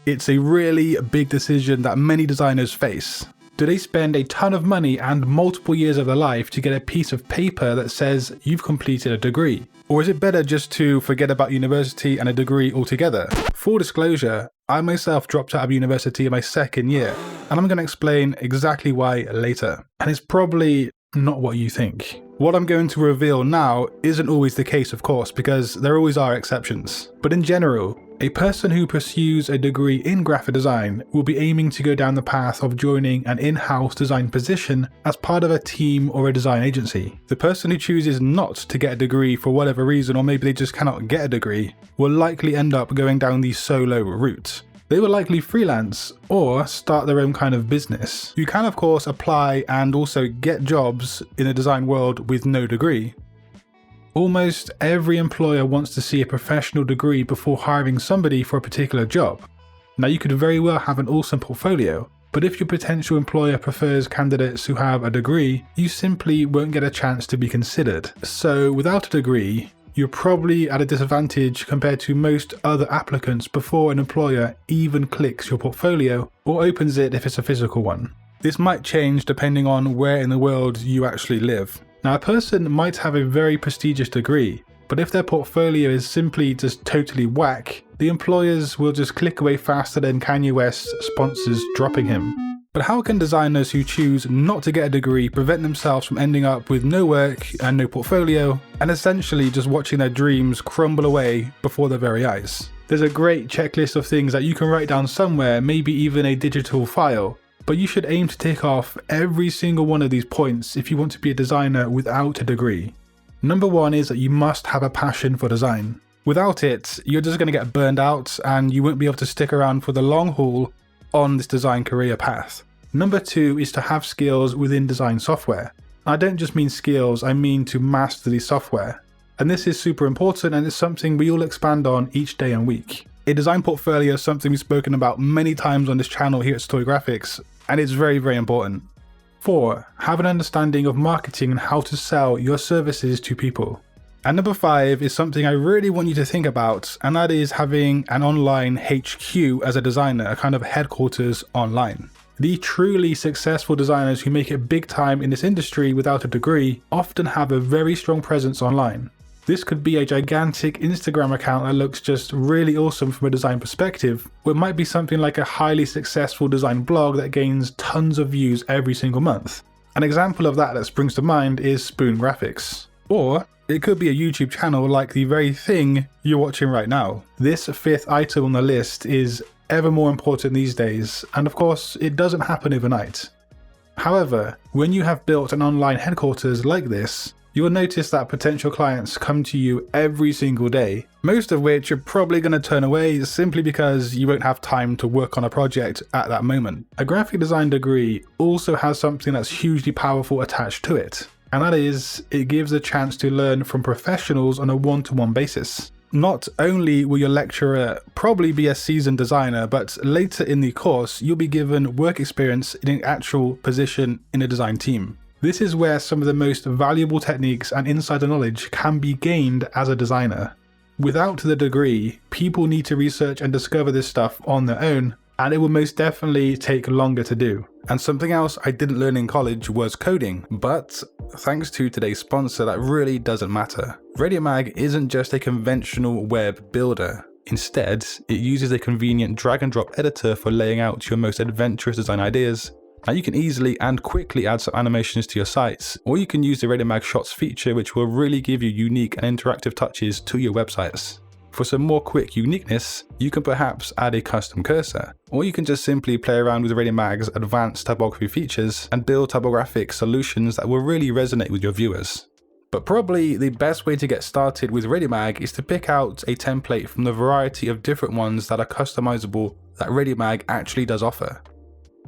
It's a really big decision that many designers face. Do they spend a ton of money and multiple years of their life to get a piece of paper that says you've completed a degree? Or is it better just to forget about university and a degree altogether? Full disclosure, I myself dropped out of university in my second year, and I'm going to explain exactly why later. And it's probably not what you think. What I'm going to reveal now isn't always the case, of course, because there always are exceptions. But in general, a person who pursues a degree in graphic design will be aiming to go down the path of joining an in-house design position as part of a team or a design agency. The person who chooses not to get a degree for whatever reason, or maybe they just cannot get a degree, will likely end up going down the solo route. They will likely freelance or start their own kind of business. You can of course apply and also get jobs in the design world with no degree. Almost every employer wants to see a professional degree before hiring somebody for a particular job. Now you could very well have an awesome portfolio, but if your potential employer prefers candidates who have a degree, you simply won't get a chance to be considered. So without a degree, you're probably at a disadvantage compared to most other applicants before an employer even clicks your portfolio or opens it if it's a physical one. This might change depending on where in the world you actually live. Now, a person might have a very prestigious degree, but if their portfolio is simply just totally whack, the employers will just click away faster than Kanye West's sponsors dropping him. But how can designers who choose not to get a degree prevent themselves from ending up with no work and no portfolio, and essentially just watching their dreams crumble away before their very eyes? There's a great checklist of things that you can write down somewhere, maybe even a digital file, but you should aim to tick off every single one of these points if you want to be a designer without a degree. Number one is that you must have a passion for design. Without it, you're just going to get burned out and you won't be able to stick around for the long haul on this design career path. Number two is to have skills within design software. I don't just mean skills, I mean to master the software. And this is super important and it's something we all expand on each day and week. A design portfolio is something we've spoken about many times on this channel here at Satori Graphics, and it's very, very important. 4. Have an understanding of marketing and how to sell your services to people. And number 5 is something I really want you to think about, and that is having an online HQ as a designer, a kind of headquarters online. The truly successful designers who make it big time in this industry without a degree often have a very strong presence online. This could be a gigantic Instagram account that looks just really awesome from a design perspective, or it might be something like a highly successful design blog that gains tons of views every single month. An example of that springs to mind is Spoon Graphics. Or it could be a YouTube channel like the very thing you're watching right now. This 5th item on the list is ever more important these days, and of course it doesn't happen overnight. However, when you have built an online headquarters like this, you will notice that potential clients come to you every single day, most of which you're probably going to turn away simply because you won't have time to work on a project at that moment. A graphic design degree also has something that's hugely powerful attached to it, and that is, it gives a chance to learn from professionals on a one-to-one basis. Not only will your lecturer probably be a seasoned designer, but later in the course you'll be given work experience in an actual position in a design team. This is where some of the most valuable techniques and insider knowledge can be gained as a designer. Without the degree, people need to research and discover this stuff on their own, and it will most definitely take longer to do. And something else I didn't learn in college was coding, but thanks to today's sponsor, that really doesn't matter. RadioMag isn't just a conventional web builder. Instead, it uses a convenient drag and drop editor for laying out your most adventurous design ideas. Now you can easily and quickly add some animations to your sites, or you can use the RadioMag Shots feature, which will really give you unique and interactive touches to your websites. For some more quick uniqueness, you can perhaps add a custom cursor, or you can just simply play around with RadioMag's advanced typography features and build typographic solutions that will really resonate with your viewers. But probably the best way to get started with RadioMag is to pick out a template from the variety of different ones that are customizable that RadioMag actually does offer.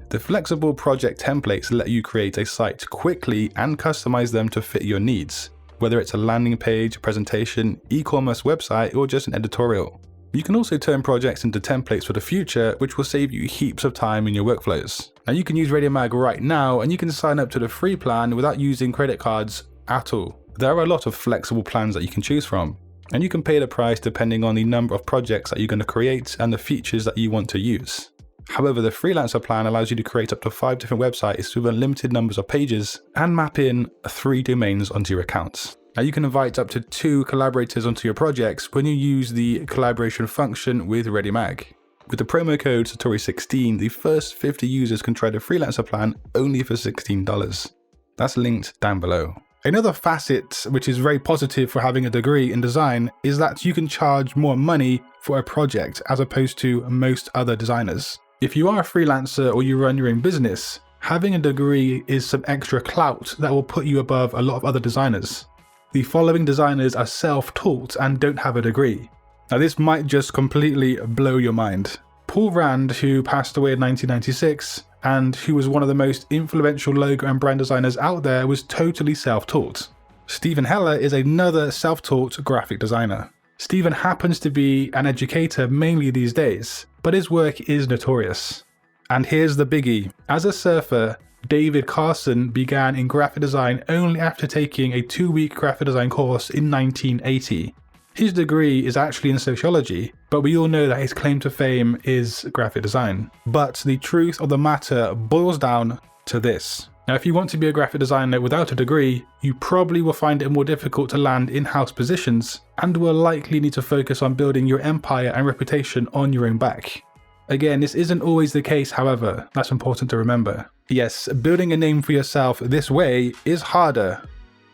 The flexible project templates let you create a site quickly and customize them to fit your needs, whether it's a landing page, presentation, e-commerce website, or just an editorial. You can also turn projects into templates for the future, which will save you heaps of time in your workflows. Now you can use RadioMag right now, and you can sign up to the free plan without using credit cards at all. There are a lot of flexible plans that you can choose from. and you can pay the price depending on the number of projects that you're going to create and the features that you want to use. However, the freelancer plan allows you to create up to 5 different websites with unlimited numbers of pages and map in 3 domains onto your accounts. Now you can invite up to 2 collaborators onto your projects when you use the collaboration function with ReadyMag. With the promo code Satori16, the first 50 users can try the freelancer plan only for $16. That's linked down below. Another facet which is very positive for having a degree in design is that you can charge more money for a project as opposed to most other designers. If you are a freelancer or you run your own business, having a degree is some extra clout that will put you above a lot of other designers. The following designers are self-taught and don't have a degree. Now this might just completely blow your mind. Paul Rand, who passed away in 1996, and who was one of the most influential logo and brand designers out there, was totally self-taught. Stephen Heller is another self-taught graphic designer. Stephen happens to be an educator mainly these days, but his work is notorious. And here's the biggie. As a surfer, David Carson began in graphic design only after taking a 2-week graphic design course in 1980. His degree is actually in sociology, but we all know that his claim to fame is graphic design. But the truth of the matter boils down to this. Now, if you want to be a graphic designer without a degree, you probably will find it more difficult to land in-house positions and will likely need to focus on building your empire and reputation on your own back. Again, this isn't always the case, however, that's important to remember. Yes, building a name for yourself this way is harder,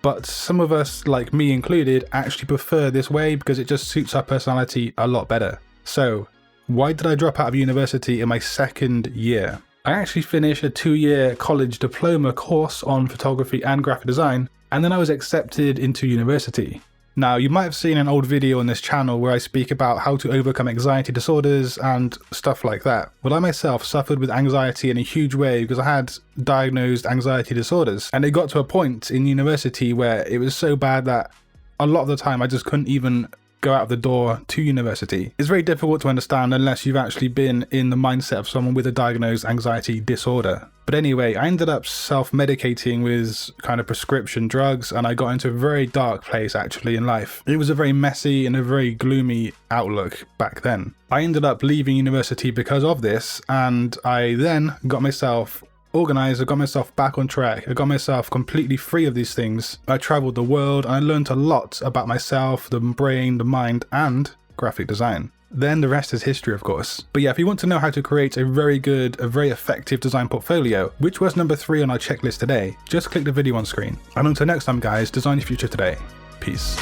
but some of us, like me included, actually prefer this way because it just suits our personality a lot better. So, why did I drop out of university in my 2nd year? I actually finished a 2-year college diploma course on photography and graphic design, and then I was accepted into university. Now, you might have seen an old video on this channel where I speak about how to overcome anxiety disorders and stuff like that. Well, I myself suffered with anxiety in a huge way because I had diagnosed anxiety disorders, and it got to a point in university where it was so bad that a lot of the time I just couldn't even go out of the door to university. It's very difficult to understand unless you've actually been in the mindset of someone with a diagnosed anxiety disorder. But anyway, I ended up self-medicating with kind of prescription drugs, and I got into a very dark place actually in life. It was a very messy and a very gloomy outlook back then. I ended up leaving university because of this, and I then got myself organized, I got myself back on track, I got myself completely free of these things. I traveled the world and I learned a lot about myself, the brain, the mind, and graphic design. Then the rest is history, of course. But yeah, if you want to know how to create a very good, a very effective design portfolio, which was number 3 on our checklist today, just click the video on screen. And until next time guys, design your future today. Peace.